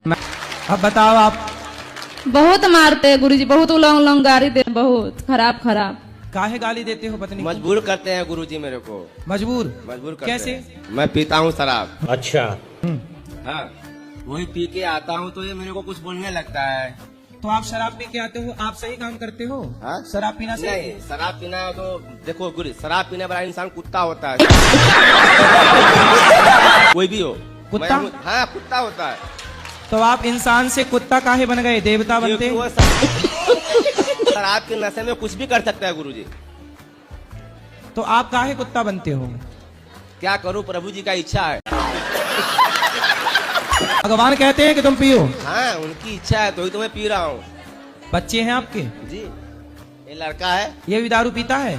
अब बताओ आप। बहुत मारते हैं गुरुजी, बहुत उलंग उलंग गाली दे, बहुत खराब खराब। काहे गाली देते हो पत्नी को? मजबूर करते हैं गुरुजी मेरे को। मजबूर करते कैसे? हैं। मैं पीता हूँ शराब। अच्छा। हाँ, वही पी के आता हूँ तो ये मेरे को कुछ बोलने लगता है। तो आप शराब पी के आते हो, आप सही काम करते हो? हाँ? शराब पीना सही? नहीं, शराब पीना तो देखो गुरु, शराब पीने वाला इंसान कुत्ता होता है। कोई भी हो। कुत्ता? हाँ, कुत्ता होता है। तो आप इंसान से कुत्ता काहे बन गए, देवता बनते? क्योंकि वो शराब के नशे में कुछ भी कर सकता है गुरुजी। तो आप काहे कुत्ता बनते हो? क्या करूँ, प्रभु जी का इच्छा है। भगवान कहते हैं कि तुम पियो। हाँ, उनकी इच्छा है तो ही तो मैं पी रहा हूँ। बच्चे हैं आपके? जी, ये लड़का है। ये भी दारू पीता है?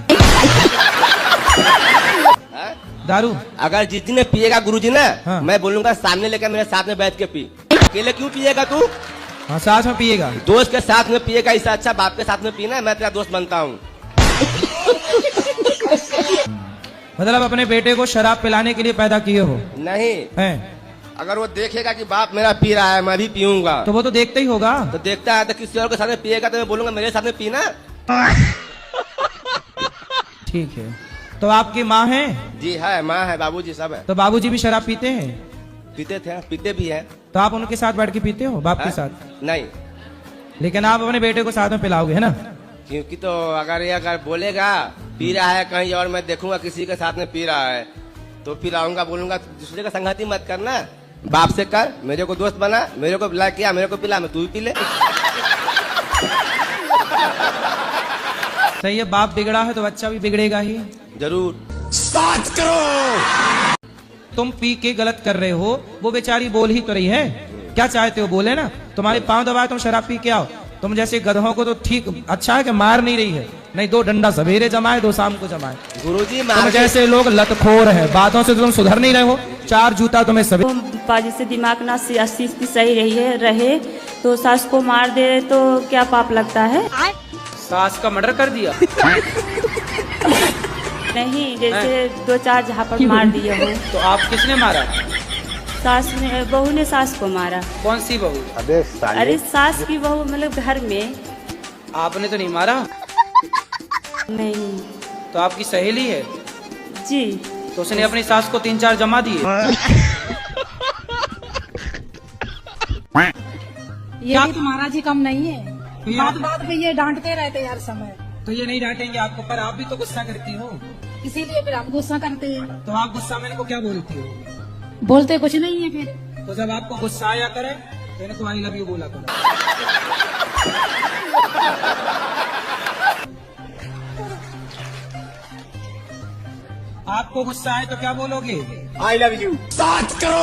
हाँ? दारू? अगर जिस दिन पिएगा गुरुजी ना, हाँ। मैं बोलूंगा सामने लेकर मेरे साथ में बैठ के पी। अकेले क्यों पिएगा तू? हाँ, साथ में पिएगा। दोस्त के साथ में पिएगा, इससे अच्छा बाप के साथ में पीना। मैं तेरा दोस्त बनता हूँ। मतलब अपने बेटे को शराब पिलाने के लिए पैदा किए हो? नहीं, हैं? अगर वो देखेगा कि बाप मेरा पी रहा है, मैं भी पीऊंगा, तो वो तो देखते ही होगा। तो देखता है तो किसी और के साथ में पिएगा तो मैं बोलूंगा मेरे साथ में पीना। ठीक है। तो आपकी माँ है? जी है, माँ है, बाबूजी सब है। तो बाबूजी भी शराब पीते हैं? पीते थे, पीते भी हैं। तो आप उनके साथ बैठ के पीते हो, बाप के हाँ? साथ? नहीं, लेकिन आप अपने बेटे को साथ में पिलाओगे, है ना? क्योंकि तो अगर बोलेगा पी रहा है कहीं और, मैं देखूंगा किसी के साथ में पी रहा है तो पिलाऊंगा, बोलूंगा दूसरे का संगति मत करना, बाप से कर, मेरे को दोस्त बना, मेरे को पिला किया, मेरे को पिला, मैं तू भी पी ले। सही है, बाप बिगड़ा है तो बच्चा भी बिगड़ेगा ही। जरूर। स्टार्ट करो। तुम पी के गलत कर रहे हो, वो बेचारी बोल ही तो रही है। क्या चाहते हो, बोले ना? तुम्हारे पांव दबाए तुम शराब पी के आओ। तुम जैसे गधों को तो ठीक अच्छा है कि मार नहीं रही है, नहीं 2 डंडा सवेरे जमाए 2 शाम को जमाए। गुरुजी तुम जैसे लोग लतखोर है, बातों से तुम सुधर नहीं रहे हो। 4 जूता तुम्हें सवेरे। जैसे दिमाग ना सही रहे तो सास को मार दे तो क्या पाप लगता है? सास का मर्डर कर दिया? नहीं, जैसे 2-4 झापड़ मार दिया हो। तो आप किसने मारा? सास ने, बहू ने सास को मारा। कौन सी बहू? अरे सास की बहू, मतलब घर में। आपने तो नहीं मारा? नहीं। तो आपकी सहेली है? जी। तो उसने अपनी सास को 3-4 जमा दिए? ये भी तुम्हारा जी कम नहीं है, बात बात पे ये डांटते रहते हर समय। तो ये नहीं डांटेंगे आपको, पर आप भी तो गुस्सा करती हो। इसीलिए फिर हम गुस्सा करते हैं। तो आप गुस्सा में इनको क्या बोलती हो? बोलते कुछ नहीं है फिर। तो जब आपको गुस्सा आया करे तो इनको आई लव यू बोला करो। आपको गुस्सा आए तो क्या बोलोगे? I love you. स्टार्ट करो।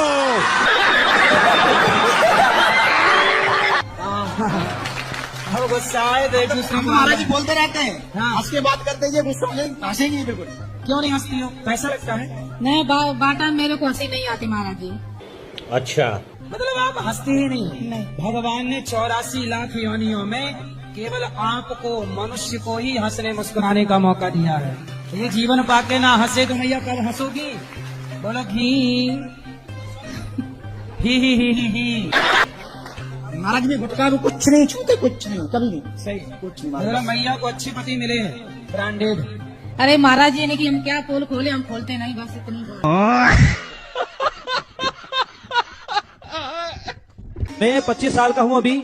अब गुस्सा आए तो एक दूसरे को महाराज जी बोलते रहते हैं, हाँ। हंस के बात करते हैं, गुस्सा में हंसेंगे बिल्कुल। क्यों नहीं हंसती हो? पैसा लगता है? नहीं, बाटा मेरे को हंसी नहीं आती महाराज जी। अच्छा। मतलब आप हंसते ही नहीं? भगवान ने 84 लाख योनियों में केवल आपको, मनुष्य को ही हंसने मुस्कुराने का मौका दिया है। ये जीवन पाके ना हंसे तो भैया कब हंसोगी? बोलो ही। महाराज में गुटखा भी कुछ नहीं छूते, कुछ नहीं, कभी नहीं। सही। कुछ नहीं मतलब मैया को अच्छे पति मिले हैं, ब्रांडेड। अरे महाराज जी ने कि हम क्या पोल खोले, हम खोलते नहीं, बस इतनी। मैं 25 साल का हूँ अभी।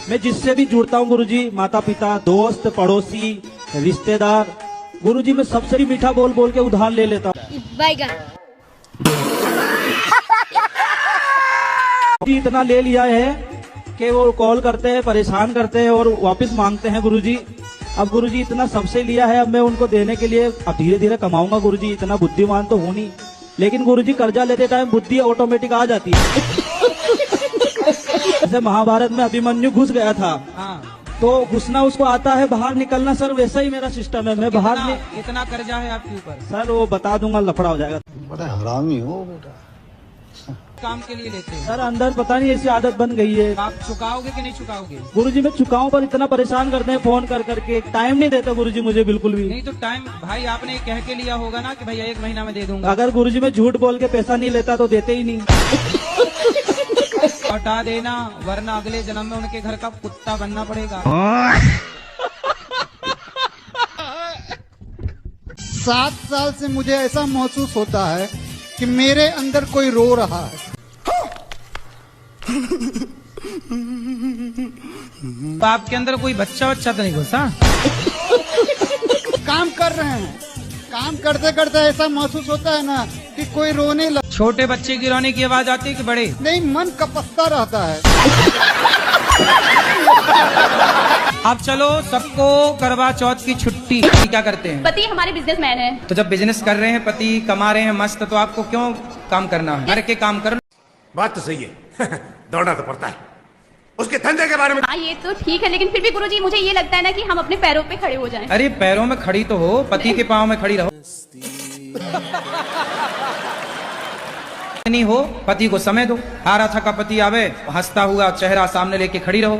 मैं जिससे भी जुड़ता हूँ गुरुजी, माता पिता, दोस्त, पड़ोसी, रिश्तेदार, गुरुजी मैं सबसे भी मीठा बोल बोल के उधार ले लेता हूँ। इतना ले लिया है कि वो कॉल करते हैं, परेशान करते हैं और वापस मांगते हैं गुरुजी। अब गुरुजी इतना सबसे लिया है, अब मैं उनको देने के लिए अब धीरे धीरे कमाऊंगा गुरुजी। इतना बुद्धिमान तो हूं नहीं, लेकिन गुरुजी कर्जा लेते टाइम बुद्धि ऑटोमेटिक आ जाती है। जैसे महाभारत में अभिमन्यु घुस गया था, तो घुसना उसको आता है, बाहर निकलना सर वैसा ही मेरा सिस्टम है। मैं बाहर में कितना कर्जा है आपके ऊपर? सर वो बता दूंगा, लफड़ा हो जाएगा। बड़ा हरामी हो बेटा। काम के लिए लेते हैं सर अंदर पता नहीं ऐसी आदत बन गई है। आप चुकाओगे कि नहीं चुकाओगे? गुरुजी मैं चुकाऊं, पर इतना परेशान करते हैं फोन कर करके, टाइम नहीं देता गुरुजी मुझे बिल्कुल भी। नहीं तो टाइम भाई आपने कह के लिया होगा ना कि भैया 1 महीना में दे दूंगा। अगर गुरुजी मैं झूठ बोल के पैसा नहीं लेता तो देते ही नहीं। हटा देना, वरना अगले जन्म में उनके घर का कुत्ता बनना पड़ेगा। 7 साल से मुझे ऐसा महसूस होता है कि मेरे अंदर कोई रो रहा है। तो आपके अंदर कोई बच्चा तो नहीं घुसा? काम कर रहे हैं, काम करते करते ऐसा महसूस होता है ना कि कोई रोने लग। छोटे बच्चे की रोने की आवाज आती है कि बड़े? नहीं, मन कपकता रहता है। अब चलो सबको करवा चौथ की छुट्टी। क्या करते हैं? पति हमारे बिजनेसमैन है। तो जब बिजनेस कर रहे हैं, पति कमा रहे हैं मस्त, तो आपको क्यों काम करना है? घर के काम करो। बात तो सही है। दौड़ना तो पड़ता है। उसके धंधे के बारे में हाँ ये तो ठीक है, लेकिन फिर भी गुरुजी मुझे ये लगता है ना कि हम अपने पैरों पे खड़े हो जाएं। अरे पैरों में खड़ी तो हो, पति के पाँव में खड़ी रहो। नहीं हो, पति को समय दो। हारा थका पति आवे, हंसता हुआ चेहरा सामने लेके खड़ी रहो।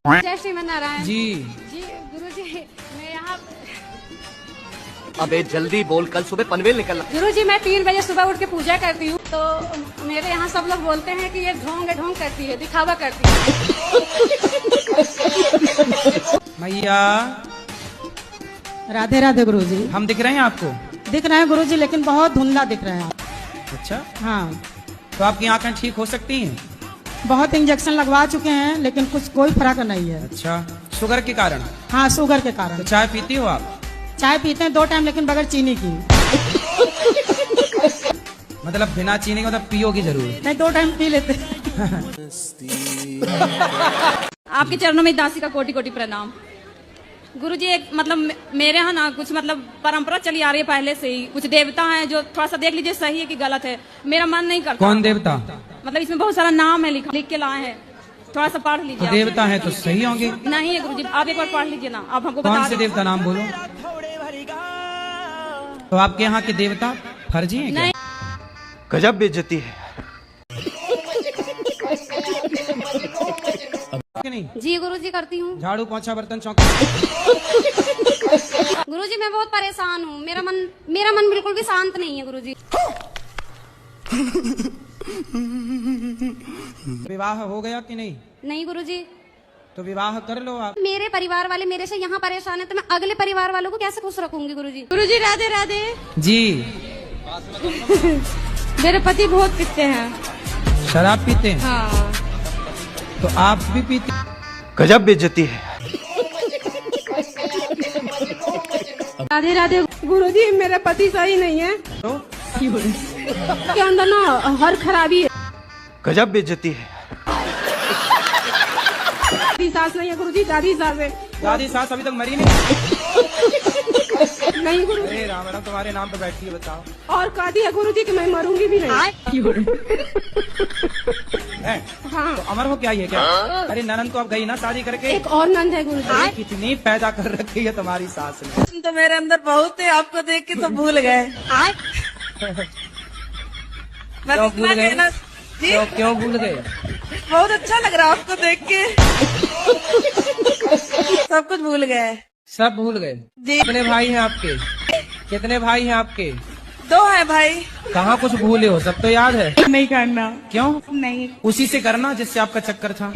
जय श्रीमन नारायण जी जी। गुरुजी मैं यहाँ, अबे जल्दी बोल, कल सुबह पनवेल निकलना। गुरुजी मैं 3 बजे सुबह उठ के पूजा करती हूँ, तो मेरे यहाँ सब लोग बोलते हैं कि ये ढोंग ढोंग करती है, दिखावा करती है। मैया राधे राधे गुरुजी। हम दिख रहे हैं आपको? दिख रहे हैं गुरुजी, लेकिन बहुत धुंधला दिख रहे हैं आप। अच्छा, हाँ, तो आपकी आंखें ठीक हो सकती हैं? बहुत इंजेक्शन लगवा चुके हैं, लेकिन कुछ कोई फर्क नहीं है। अच्छा, शुगर के कारण? हाँ, शुगर के तो कारण। चाय पीती हो आप? चाय पीते हैं 2 टाइम, लेकिन बगैर चीनी की। मतलब बिना चीनी के, मतलब पियोगी जरूर? नहीं, 2 टाइम पी लेते हैं। आपके चरणों में दासी का कोटि कोटि प्रणाम। गुरुजी एक मतलब मेरे यहाँ ना कुछ मतलब परंपरा चली आ रही है पहले से ही। कुछ देवता हैं जो थोड़ा सा देख लीजिए सही है कि गलत है, मेरा मन नहीं करता। कौन देवता? मतलब इसमें बहुत सारा नाम है, लिख के लाए हैं, थोड़ा सा पढ़ लीजिए। तो देवता है तो सही होंगे? नहीं है गुरुजी, आप एक बार पढ़ लीजिए ना, आप हमको कौन बता से दीजिए। देवता नाम बोलो? तो आपके यहाँ के देवता फर्जी हैं क्या? नहीं। गजब बेइज्जती है। कि नहीं? जी गुरुजी करती हूँ। झाड़ू पोंछा बर्तन चौकी? गुरुजी मैं बहुत परेशान हूँ, मेरा मन बिल्कुल भी शांत नहीं है गुरुजी। विवाह हो गया कि नहीं? नहीं गुरुजी। तो विवाह कर लो आप। मेरे परिवार वाले मेरे से यहाँ परेशान है, तो मैं अगले परिवार वालों को कैसे खुश रखूंगी गुरुजी? गुरुजी राधे राधे जी। मेरे पति बहुत पीते हैं। शराब पीते हैं? हाँ। तो आप भी पीते? गजब बेइज्जती है। राधे राधे गुरुजी, मेरा पति सही नहीं है, तो के अंदर ना हर खराबी है। गजब बेइज्जती है। दादी सास नहीं है गुरुजी, दादी सास है। दादी सास अभी तक मरी नहीं? नहीं गुरुजी। अरे राम राम, तुम्हारे नाम पे बैठी है, बताओ। और कहा दिया गुरुजी कि मैं मरूंगी भी नहीं। है? हाँ। तो अमर हो क्या ये क्या? अरे ननन तो आप गई ना शादी करके? एक और नंद है गुरुजी। कितनी पैदा कर रखी है तुम्हारी सास ने। तो मेरे अंदर बहुत है, आपको देख के तो भूल गए। क्यों भूल गए? क्यों भूल गए? बहुत अच्छा लग रहा है आपको देख के। सब कुछ भूल गए। सब भूल गए? कितने भाई हैं आपके? कितने भाई हैं आपके? 2 है भाई। कहाँ कुछ भूले हो? सब तो याद है। नहीं करना। क्यों? नहीं। उसी से करना जिससे आपका चक्कर था।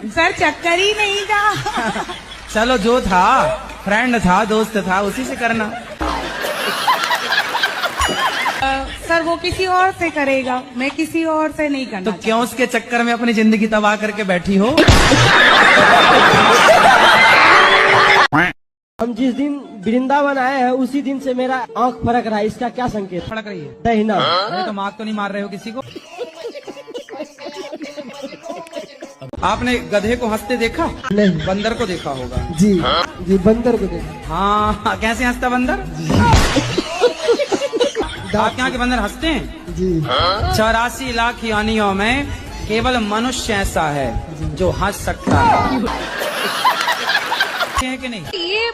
सर चक्कर ही नहीं था। चलो जो था, फ्रेंड था, दोस्त था, उसी से करना। सर वो किसी और से करेगा, मैं किसी और से नहीं करना। तो क्यों उसके चक्कर में अपनी जिंदगी तबाह करके बैठी हो? हम जिस दिन वृंदावन आए हैं उसी दिन से मेरा आंख फड़क रहा है, इसका क्या संकेत? फड़क रही है? दहिना। अरे तो मार्क तो नहीं मार रहे हो किसी को? आपने गधे को हंसते देखा? नहीं। बंदर को देखा होगा? जी जी, बंदर को देखा। हाँ, कैसे हंसता बंदर? आपके यहाँ के बंदर हंसते हैं? जी। 84 लाख योनियों में केवल मनुष्य ऐसा है जो हंस सकता है कि नहीं? ये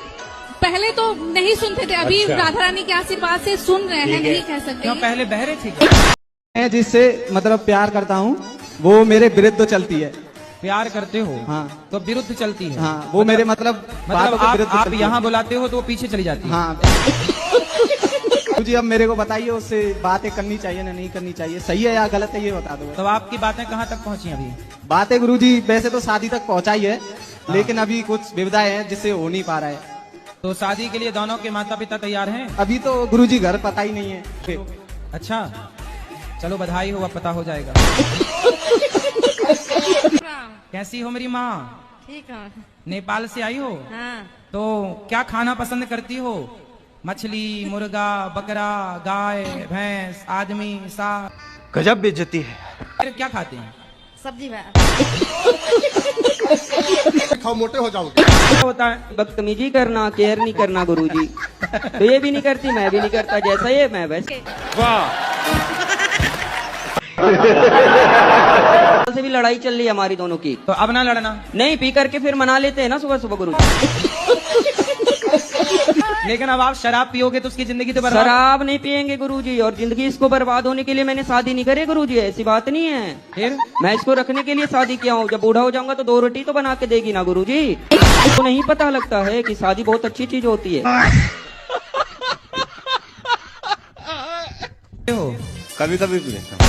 पहले तो नहीं सुनते थे, अभी अच्छा। राधा रानी के आशीर्वाद से सुन रहे हैं, नहीं कह सकते। क्यों पहले बहरे थे? मैं जिससे मतलब प्यार करता हूँ वो मेरे विरुद्ध तो चलती है। प्यार करते हो? हाँ। तो विरुद्ध चलती है? हाँ, वो मेरे मतलब बातों के विरुद्ध आप चलती है। यहाँ बुलाते हो तो वो पीछे चली जाती है? हाँ। गुरुजी अब मेरे को बताइए, उससे बातें करनी चाहिए ना नहीं करनी चाहिए, सही है या गलत है, ये बता दो। तो आपकी बातें कहाँ तक पहुँची अभी? बातें गुरुजी वैसे तो शादी तक पहुंचाई है, लेकिन अभी कुछ विविधाएं हैं जिससे हो नहीं पा रहा है। तो शादी के लिए दोनों के माता पिता तैयार हैं? अभी तो गुरुजी घर पता ही नहीं है। अच्छा, चलो बधाई हो, अब पता हो जाएगा। कैसी हो मेरी माँ? ठीक है। नेपाल से आई हो? हाँ। तो क्या खाना पसंद करती हो? मछली, मुर्गा, बकरा, गाय, भैंस, आदमी, सांप? गजब बेइज्जती है। फिर क्या खाते हैं? सब्जी खाओ मोटे हो जाओगे। क्या होता है? बदतमीजी करना, केयर नहीं करना गुरुजी। तो ये भी नहीं करती, मैं भी नहीं करता, जैसा ये मैं वैसे। वाह। से भी लड़ाई चल रही है हमारी दोनों की। तो अब ना लड़ना। नहीं, पी करके फिर मना लेते हैं ना सुबह सुबह गुरुजी। लेकिन अब आप शराब पियोगे तो उसकी जिंदगी तो बर्बाद। शराब नहीं पियेंगे गुरुजी, और जिंदगी इसको बर्बाद होने के लिए मैंने शादी नहीं करी गुरुजी, ऐसी बात नहीं है। फिर मैं इसको रखने के लिए शादी किया हूँ। जब बूढ़ा हो जाऊंगा तो 2 रोटी तो बना के देगी ना गुरुजी। तो नहीं पता लगता है कि शादी बहुत अच्छी चीज होती है। कभी कभी पी लेता हूं।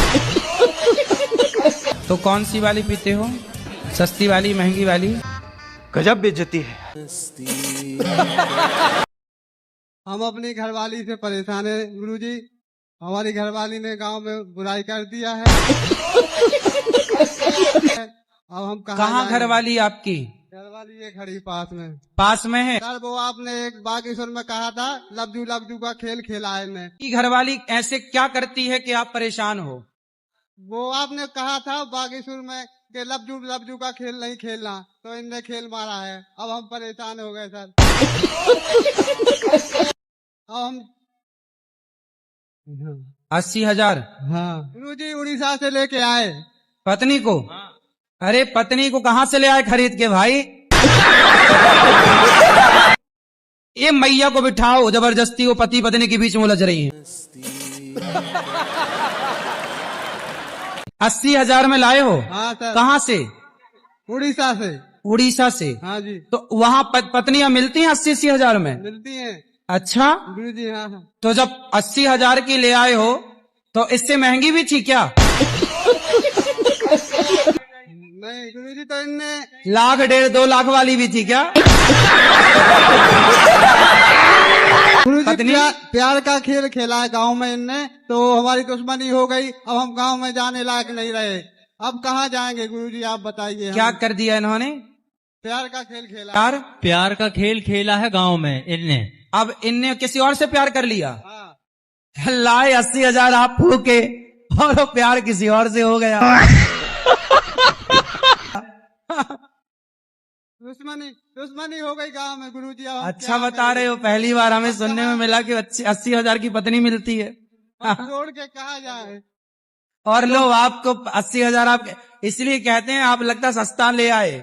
तो कौन सी वाली पीते हो? सस्ती वाली, महंगी वाली? गजब बेइज्जती है। हम अपनी घरवाली से परेशान है गुरुजी। हमारी घरवाली ने गांव में बुराई कर दिया है। अब हम कहाँ घरवाली आपकी? घरवाली ये खड़ी पास में। पास में है? सर वो आपने एक बागेश्वर में कहा था लबजू लबजू का खेल खेला है इनने। की घरवाली ऐसे क्या करती है कि आप परेशान हो? वो आपने कहा था बागेश्वर में कि लबजू लबजू का खेल नहीं खेलना, तो इनने खेल मारा है। अब हम परेशान हो गए सर। अब हम 80,000? हाँ गुरुजी उड़ीसा से लेके आए। पत्नी को? अरे पत्नी को कहाँ से ले आए खरीद के भाई? ये मैया को बिठाओ जबरदस्ती, वो पति पत्नी के बीच में उलझ रही हैं। 80,000 में लाए हो? हाँ सर। कहाँ से? उड़ीसा से। उड़ीसा से? हाँ जी। तो वहाँ पत्नियां मिलती हैं 80,000 में? मिलती हैं। अच्छा गुरुजी। हाँ हाँ। तो जब 80,000 की ले आए हो तो इससे महंगी भी थी क्या? नहीं गुरुजी, तो इनने 1,00,000, 1.5, 2 लाख वाली भी थी क्या? गुरुजी प्यार का खेल खेला है गांव में इनने, तो हमारी दुश्मनी हो गई। अब हम गांव में जाने लायक नहीं रहे। अब कहाँ जाएंगे गुरुजी, आप बताइए। क्या कर दिया इन्होंने? प्यार का खेल खेला। प्यार का खेल खेला है गांव में इनने। अब इनने किसी और से प्यार कर लिया? हाँ। लाए 80,000 आप फूके और वो प्यार किसी और से हो गया। दुश्मनी हो गई गांव में गुरुजी। अच्छा बता रहे हो, पहली बार हमें सुनने में मिला कि 80,000 की पत्नी मिलती है। छोड़ के कहा जाए। और लो आपको 80,000 आप इसलिए कहते हैं, आप लगता सस्ता ले आए।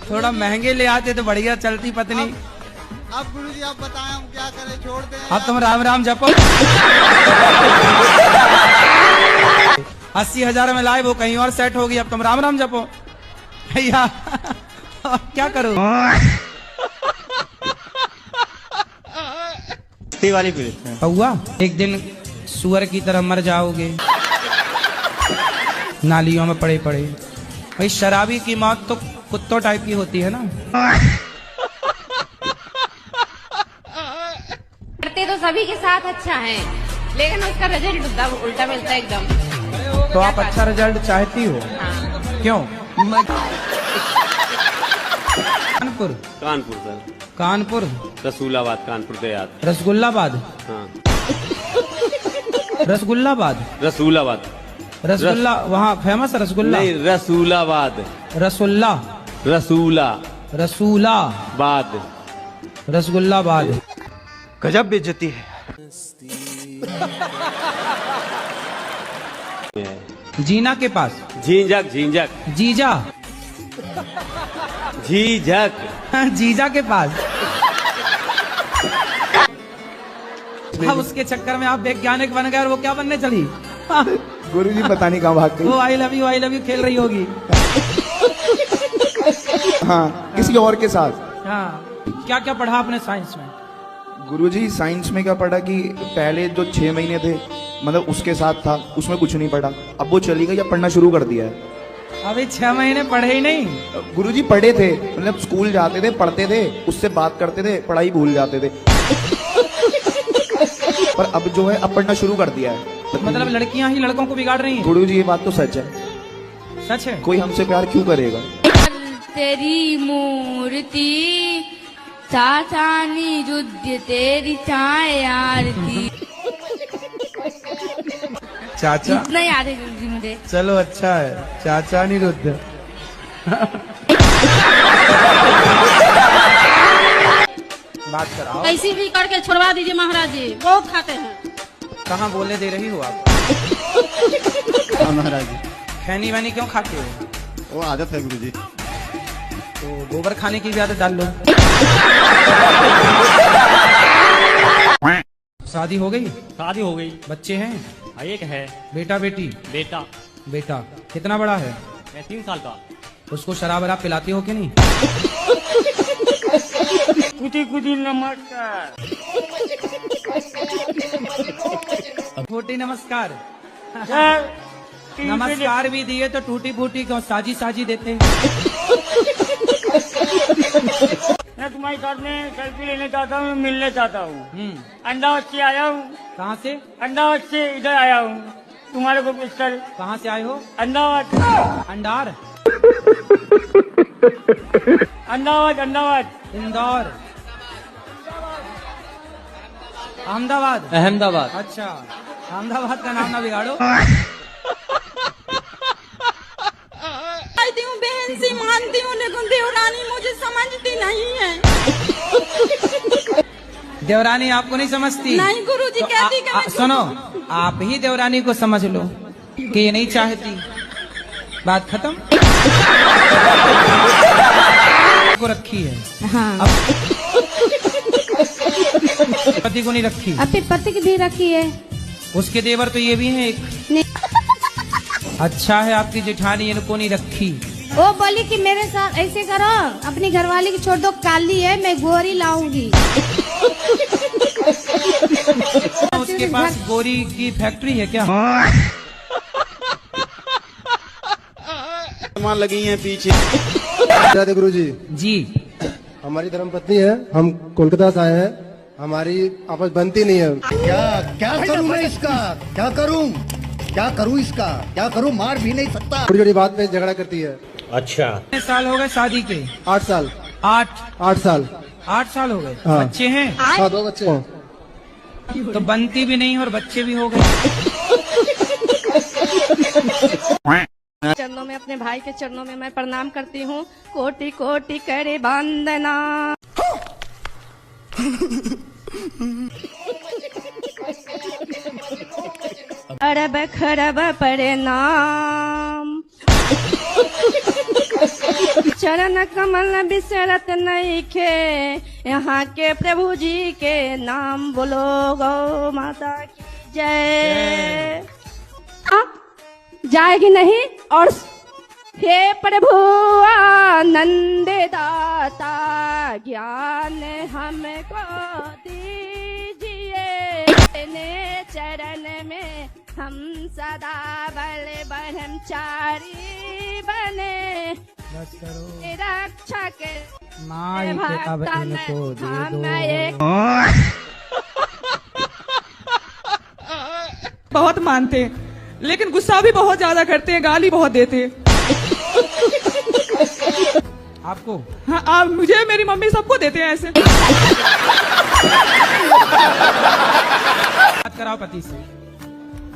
थोड़ा महंगे ले आते तो बढ़िया चलती पत्नी। अब गुरुजी आप बताएं हम क्या करें, छोड़ दें? अब तुम राम राम जपो। 80,000 में लाए, वो कहीं और सेट होगी, अब तुम राम राम जपो भैया। क्या करो? वाली पी लेते हैं। हुआ एक दिन सुअर की तरह मर जाओगे नालियों में पड़े पड़े। भाई शराबी की मौत तो कुत्तों टाइप की होती है ना। करते तो सभी के साथ अच्छा है, लेकिन उसका रिजल्ट उल्टा मिलता है एकदम। तो आप अच्छा रिजल्ट चाहती हो? हाँ। क्यों? कानपुर सर। कानपुर? रसूलाबाद, कानपुर के याद। रसगुल्लाबाद? हाँ। रसगुल्लाबाद? रसूलाबाद। रसगुल्ला वहाँ फेमस है रसगुल्ला? नहीं, रसूलाबाद। रसुल्ला? रसूला। रसूलाबाद। रसगुल्लाबाद। गजब बेइज्जती है। जीना के पास? झींझक। झींझक। जीजा? झीझक। जीजा के पास? अब उसके चक्कर में आप वैज्ञानिक बन गए और वो क्या बनने चली? गुरुजी पता नहीं कहाँ भाग गई। वो आई लव यू खेल रही होगी। हाँ, किसी और के साथ। हाँ। क्या क्या पढ़ा आपने साइंस में? गुरुजी साइंस में क्या पढ़ा कि पहले जो 6 महीने थे मतलब उसके साथ था, उसमें कुछ नहीं पढ़ा, अब वो चली गई, अब पढ़ना शुरू कर दिया है। अभी 6 महीने पढ़े ही नहीं। गुरुजी पढ़े थे, मतलब स्कूल जाते थे, पढ़ते थे, उससे बात करते थे, पढ़ाई भूल जाते थे। पर अब जो है अब पढ़ना शुरू कर दिया है। मतलब लड़कियां ही लड़कों को बिगाड़ रही हैं। गुरुजी ये बात तो सच है। सच है। कोई हमसे प्यार क्यों करेगा? तेरी मूर्ति चाचानी युद्ध तेरी चाय आरती। चाचा इतना याद है गुरुजी मुझे। चलो अच्छा है, चाचा निरुद्ध। बात कराओ। ऐसी भी करके छुड़वा दीजिए महाराज जी, बहुत खाते हैं। कहाँ बोलने दे रही हो आप? महाराज जी खैनी वैनी क्यों खाते हो? वो आदत है गुरुजी। तो गोबर खाने की भी आदत डाल लो। शादी हो गई? शादी हो गई। बच्चे हैं? एक है। बेटा बेटी? बेटा। बेटा कितना बड़ा है? मैं 3 साल का। उसको शराब वराब पिलाती हो कि नहीं? कुटी कुटी नमस्कार। फूटी नमस्कार। नमस्कार भी दिए तो टूटी फूटी क्यों साजी साजी देते हैं? मैं तुम्हारे साथ में सेल्फी लेने चाहता हूँ, मिलने चाहता हूँ। अंडावत से आया हूँ। कहाँ से? अंडावत से इधर आया हूँ तुम्हारे को पूछ कर। कहाँ से आए हो? अंडावत। अंडार? अंडावत अंडावत। इंदौर? अहमदाबाद? अहमदाबाद। अच्छा, अहमदाबाद का नाम ना बिगाड़ो। कहती हूँ बहन से मानती हूँ, लेकिन देवरानी मुझे समझती नहीं है। देवरानी आपको नहीं समझती? नहीं गुरुजी, तो कहती कि मैं सुनो, आप ही देवरानी को समझ लो कि ये नहीं चाहती। बात खत्म। को रखी है। हाँ। पति को नहीं रखी? अपने पति की भी रखी है। उसके देवर तो ये भी है एक। अच्छा है आपकी जेठानी इनको नहीं रखी। वो बोली कि मेरे साथ ऐसे करो, अपनी घरवाली की छोड़ दो, काली है, मैं गोरी लाऊंगी। उसके पास गोरी की फैक्ट्री है क्या? सामान लगी हैं पीछे। राधे गुरुजी जी, हमारी धर्मपत्नी है, हम कोलकाता से आए हैं, हमारी आपस बनती नहीं है। क्या करूं मैं इसका? क्या करूं इसका? क्या करूं? मार भी नहीं सकता। छोटी छोटी बात पे झगड़ा करती है। अच्छा। कितने साल हो गए शादी के? 8 साल। 8 साल। 8 साल हो गए। हाँ। बच्चे हैं? हाँ, 2 बच्चे हैं। तो बनती भी नहीं और बच्चे भी हो गए। चरणों में, अपने भाई के चरणों में मैं प्रणाम करती हूँ। कोटि कोटि करे वंदना। अरब खरब प्रणाम। चरण कमल बिसरत नहीं खे, यहाँ के प्रभु जी के नाम बोलो, गौ माता की जय। जाएगी नहीं। और हे प्रभु आनंद दाता, ज्ञान हमको दीजिए, ने चरण में हम सदा बल ब्रह्मचारी बने, रक्षक भक्तन हम एक। बहुत मानते हैं, लेकिन गुस्सा भी बहुत ज्यादा करते हैं, गाली बहुत देते हैं। आपको? हाँ, आप मुझे, मेरी मम्मी, सबको देते हैं ऐसे। बात कराओ पति से।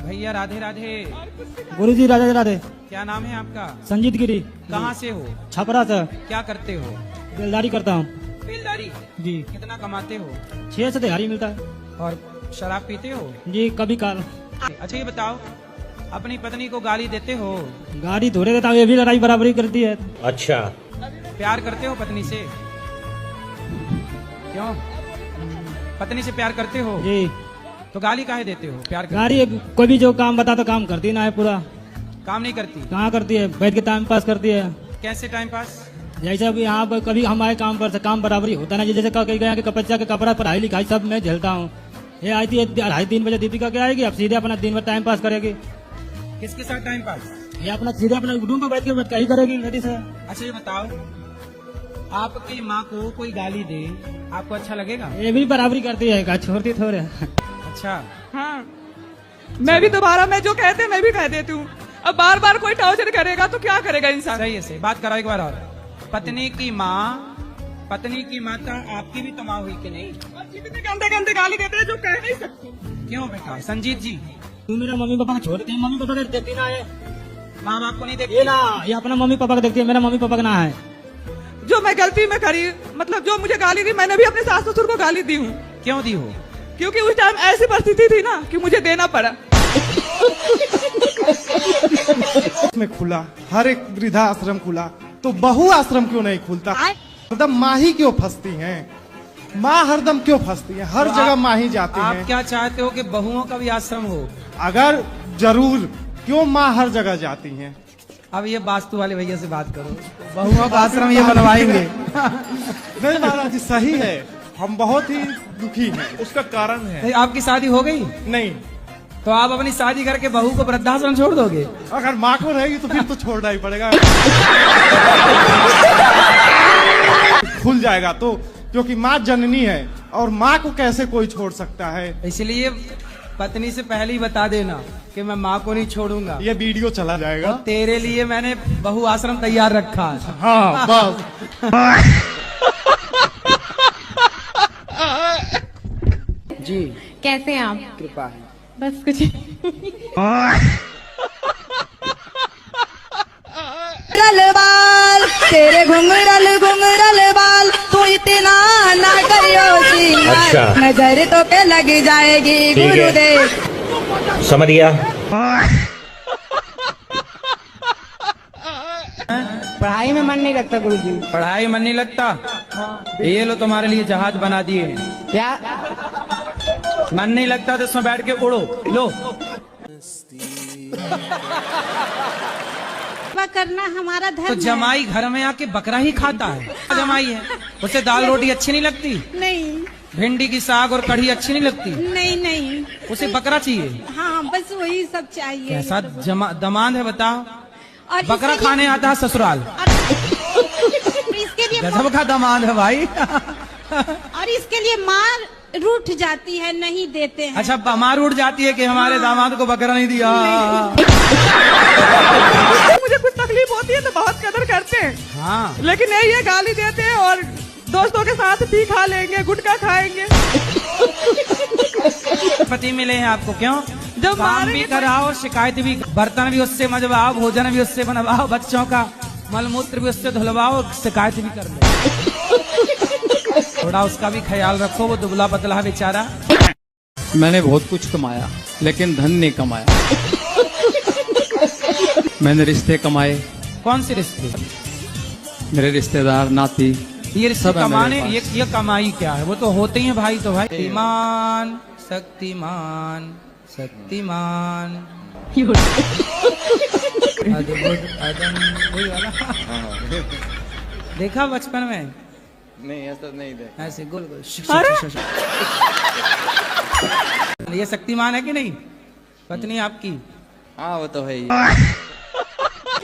भैया राधे राधे। गुरुजी राधे राधे। क्या नाम है आपका? संजीत गिरी। कहाँ से हो? छपरा से। क्या करते हो? बेलदारी करता हूँ। बेलदारी? जी। कितना कमाते हो? 6 से दिहाड़ी मिलता है। और शराब पीते हो? जी, कभी काल। अच्छा ये बताओ, अपनी पत्नी को गाली देते हो? गाली थोड़े देता हूँ, ये भी लड़ाई बराबरी करती है। अच्छा। प्यार करते हो पत्नी से? क्यों? पत्नी से प्यार करते हो? जी। तो गाली काहे देते हो? प्यार गाली कोई भी जो काम बता तो काम करती ना है, पूरा काम नहीं करती। कहाँ करती है, बैठ के टाइम पास करती है। कैसे टाइम पास? जैसे अभी यहाँ पर कभी हमारे काम पर काम बराबरी होता ना, जैसे कहीं गया कि कपच्चा के कपड़ा पढ़ाई लिखाई सब मैं झेलता हूँ। ये आई थी 2:30-3 बजे दीपिका के आएगी, अब सीधे अपना दिन भर टाइम पास करेगी। किसके साथ टाइम पास? ये अपना सीधे अपना रूम पर बैठ के बात कहीं करेगी लड़की से। अच्छा ये बताओ, आपकी माँ को कोई गाली दे आपको अच्छा लगेगा? ये भी बराबरी करती है, छोड़ती थोड़े। अच्छा हाँ, मैं भी दोबारा मैं जो कहते हैं मैं भी कह देती हूँ। अब बार बार कोई टॉर्चर करेगा तो क्या करेगा इंसान? सही है, सही बात कराओ एक बार और। पत्नी की माता आपकी भी तमाम हुई कि नहीं? कितने गंदे गंदे गाली देते हैं जो कह नहीं सकते। क्यों बेटा? संजीत जी तू मेरा मम्मी पापा को छोड़ती है, मम्मी पापा को देखती ना है, माँ बाप को नहीं देखती? ये ना, ये अपना मम्मी पापा को देखती है, मेरा मम्मी पापा का ना है। जो मैं गलती में करी, मतलब जो मुझे गाली दी, मैंने भी अपने सास ससुर को गाली दी हूँ। क्यों दी हो? क्योंकि उस टाइम ऐसी परिस्थिति थी ना कि मुझे देना पड़ा। में खुला, हर एक वृद्धा आश्रम खुला, तो बहु आश्रम क्यों नहीं खुलता? हरदम माँ ही क्यों फंसती हैं? माँ हरदम क्यों फंसती है? हर जगह माँ ही जाती आप है। क्या चाहते हो कि बहुओं का भी आश्रम हो? अगर जरूर, क्यों माँ हर जगह जाती हैं? अब ये वास्तु वाले भैया से बात करो, बहुओं का आश्रम ये बनवाएंगे। नहीं महाराज जी, सही है, हम बहुत ही दुखी हैं। उसका कारण है, आपकी शादी हो गई? नहीं। तो आप अपनी शादी करके बहू को वृद्धाश्रम छोड़ दोगे? अगर माँ को रहेगी तो फिर तो छोड़ना ही पड़ेगा। खुल जाएगा तो, क्योंकि माँ जननी है और माँ को कैसे कोई छोड़ सकता है? इसलिए पत्नी से पहले ही बता देना कि मैं माँ को नहीं छोड़ूंगा। ये वीडियो चला जाएगा। तो तेरे लिए मैंने बहु आश्रम तैयार रखा है। हाँ बस। जी कैसे हैं आप? कृपा है। बस कुछ बाल तेरे घुंघरल बाल, तू इतना ना करियो श्रीमान, नजर तो के लग जाएगी गुरुदेव। समझ गया। पढ़ाई में मन नहीं लगता गुरुजी? पढ़ाई में मन नहीं लगता? ये लो तुम्हारे लिए जहाज बना दिए हैं। क्या मन नहीं लगता तो इसमें बैठ के उड़ो। लो करना हमारा धर्म तो जमाई घर में आके बकरा ही खाता है। जमाई है, उसे दाल रोटी अच्छी नहीं लगती? नहीं। भिंडी की साग और कढ़ी अच्छी नहीं लगती? नहीं नहीं, उसे बकरा चाहिए। हाँ बस वही सब चाहिए। कैसा दमाद है बताओ? और बकरा खाने आता है ससुराल। इसके लिए गजब का दमाद है भाई। और इसके लिए मार रूठ जाती है, नहीं देते हैं। अच्छा मार उठ जाती है कि हमारे दामाद को बकरा नहीं दिया। मुझे कुछ तकलीफ होती है तो बहुत कदर करते हैं। हाँ। लेकिन नहीं, ये गाली देते हैं और दोस्तों के साथ पी खा लेंगे, गुटखा खाएंगे। पति मिले हैं आपको? क्यों? जब काम भी कराओ, शिकायत भी, बर्तन भी उससे मजवाओ, भोजन भी उससे बनवाओ, बच्चों का मलमूत्र भी उससे धुलवाओ, शिकायत भी कर लो। थोड़ा उसका भी ख्याल रखो, वो दुबला पतला बेचारा। मैंने बहुत कुछ कमाया लेकिन धन नहीं कमाया। मैंने रिश्ते कमाए। कौन से रिश्ते? मेरे रिश्तेदार, नाती, ये रिश्ते कमाने, ये कमाई क्या है? वो तो होते ही है भाई। तो भाई शक्तिमान शक्तिमान शक्तिमान देखा बचपन में? नहीं ऐसा नहीं देखा। ऐसे गोल गोल। ये शक्तिमान है कि नहीं पत्नी आपकी? हाँ वो तो है ही।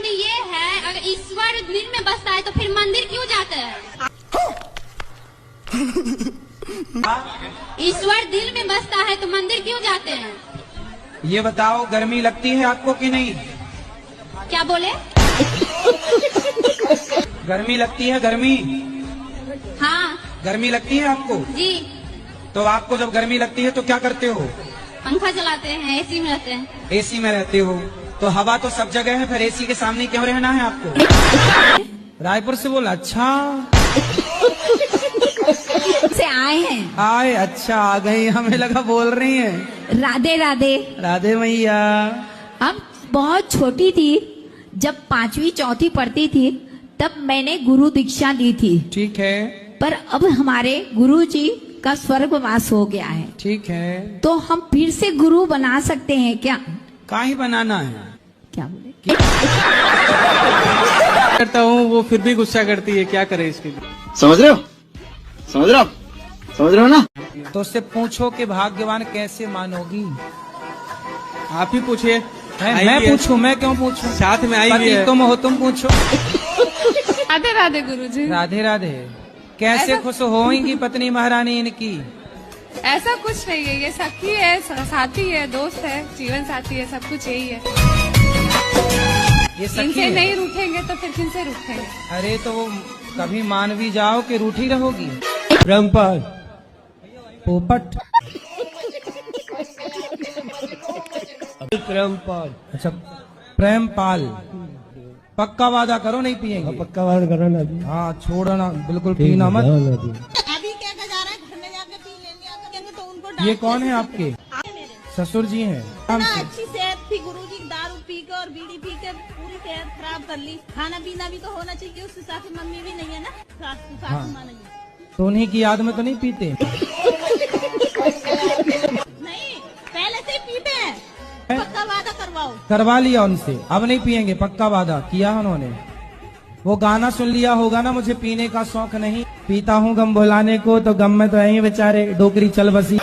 ये है, अगर ईश्वर दिल में बसता है तो फिर मंदिर क्यों जाते हैं? ईश्वर दिल में बसता है तो मंदिर क्यों जाते हैं? ये बताओ गर्मी लगती है आपको कि नहीं? क्या बोले? गर्मी लगती है? गर्मी? हाँ गर्मी लगती है आपको? जी। तो आपको जब गर्मी लगती है तो क्या करते हो? पंखा चलाते हैं, एसी में रहते हैं। एसी में रहते हो तो हवा तो सब जगह है, फिर एसी के सामने क्यों रहना है आपको? रायपुर से बोला? अच्छा से आए हैं। आए? अच्छा आ गई, हमें लगा बोल रही हैं। राधे राधे। राधे मैया। हम बहुत छोटी थी, जब 5वीं 4थी पढ़ती थी तब मैंने गुरु दीक्षा ली थी। ठीक है। पर अब हमारे गुरु जी का स्वर्गवास हो गया है। ठीक है। तो हम फिर से गुरु बना सकते हैं क्या? काहे बनाना है? क्या बोले? करता हूँ वो फिर भी गुस्सा करती है, क्या करे इसके लिए? समझ रहे हो? समझ रहे हो? समझ रहे हो ना? तो उससे पूछो कि भाग्यवान कैसे मानोगी। आप ही पूछिए। मैं पूछूं? मैं क्यों पूछूं? साथ में आई भी है। तुम हो, तुम पूछो। राधे राधे गुरुजी। राधे राधे। कैसे खुश होंगी पत्नी महारानी इनकी? ऐसा कुछ नहीं है, ये सखी है, साथी है, दोस्त है, जीवन साथी है, सब कुछ यही है। ये सखी इनसे है? नहीं रूठेंगे तो फिर किनसे रूठेंगे? अरे तो वो कभी मान भी जाओ कि रूठी रहोगी। प्रेमपाल पोपट। प्रेमपाल। अच्छा प्रेमपाल, पक्का वादा करो नहीं पिएंगे। पक्का वादा करो ना। हाँ छोड़ना बिल्कुल, पीना मत। अभी क्या कर जा रहा है, घर में जाके पी लेंगे तो उनको ये कौन है आपके? ससुर जी हैं। अच्छी सेहत थी गुरुजी, दारू पी के और बीड़ी पी के पूरी सेहत खराब कर ली। खाना पीना भी तो होना चाहिए, उस हिसाब से मम्मी भी नहीं है ना, सासू माँ नहीं है। तो उन्हीं की याद में तो नहीं पीते? नहीं, पहले से ही पीते हैं। पक्का वादा करवाओ। करवा लिया उनसे, अब नहीं पिएंगे, पक्का वादा किया उन्होंने। वो गाना सुन लिया होगा ना, मुझे पीने का शौक नहीं, पीता हूँ गम भुलाने को, तो गम में तो यही बेचारे डोकरी चल बसी।